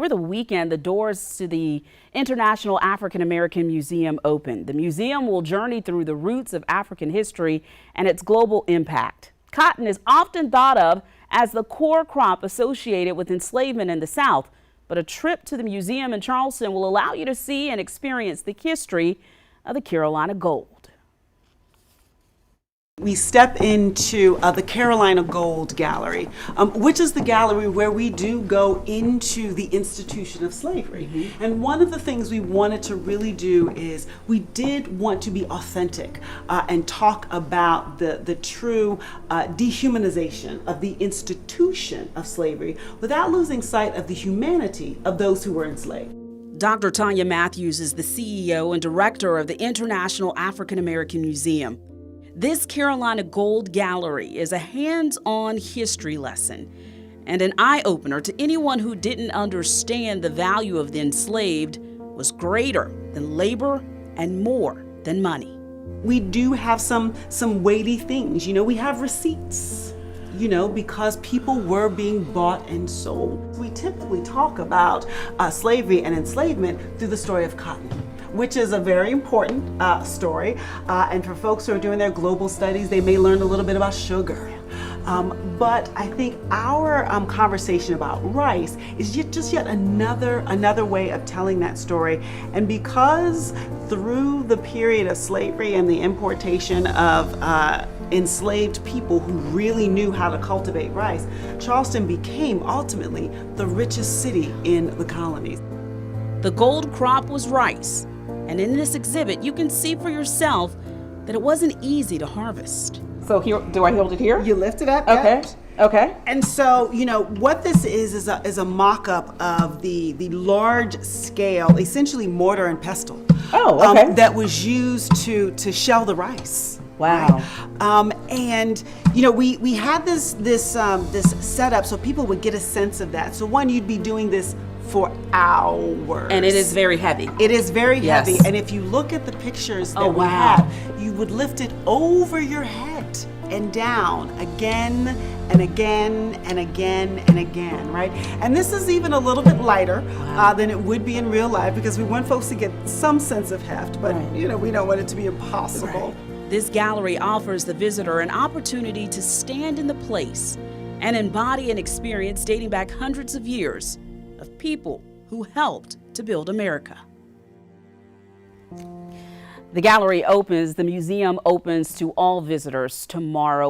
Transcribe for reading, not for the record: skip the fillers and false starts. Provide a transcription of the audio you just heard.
Over the weekend, the doors to the International African American Museum opened. The museum will journey through the roots of African history and its global impact. Cotton is often thought of as the core crop associated with enslavement in the South, but a trip to the museum in Charleston will allow you to see and experience the history of the Carolina Gold. We step into the Carolina Gold Gallery, which is the gallery where we do go into the institution of slavery. And one of the things we wanted to really do is we did want to be authentic and talk about the true dehumanization of the institution of slavery without losing sight of the humanity of those who were enslaved. Dr. Tanya Matthews is the CEO and director of the International African American Museum. This Carolina Gold Gallery is a hands-on history lesson and an eye-opener to anyone who didn't understand the value of the enslaved was greater than labor and more than money. We do have some weighty things. You know, we have receipts, you know, because people were being bought and sold. We typically talk about slavery and enslavement through the story of cotton, which is a very important story. And for folks who are doing their global studies, they may learn a little bit about sugar. But I think our conversation about rice is just yet another way of telling that story. And because through the period of slavery and the importation of enslaved people who really knew how to cultivate rice, Charleston became ultimately the richest city in the colonies. The gold crop was rice. And in this exhibit, you can see for yourself that it wasn't easy to harvest. So here, do I hold it here? You lift it up. Okay. Yep. Okay. And so, you know, what this is a mock-up of the large scale, essentially mortar and pestle. Oh, okay. That was used to shell the rice. Wow. Right? And you know, we had this setup so people would get a sense of that. So one, you'd be doing this for hours. And it is very heavy. It is very Yes. heavy. And if you look at the pictures that we have, you would lift it over your head and down again and again and again and again, right? And this is even a little bit lighter than it would be in real life because we want folks to get some sense of heft, but you know, we don't want it to be impossible. Right. This gallery offers the visitor an opportunity to stand in the place and embody an experience dating back hundreds of years of people who helped to build America. The museum opens to all visitors tomorrow.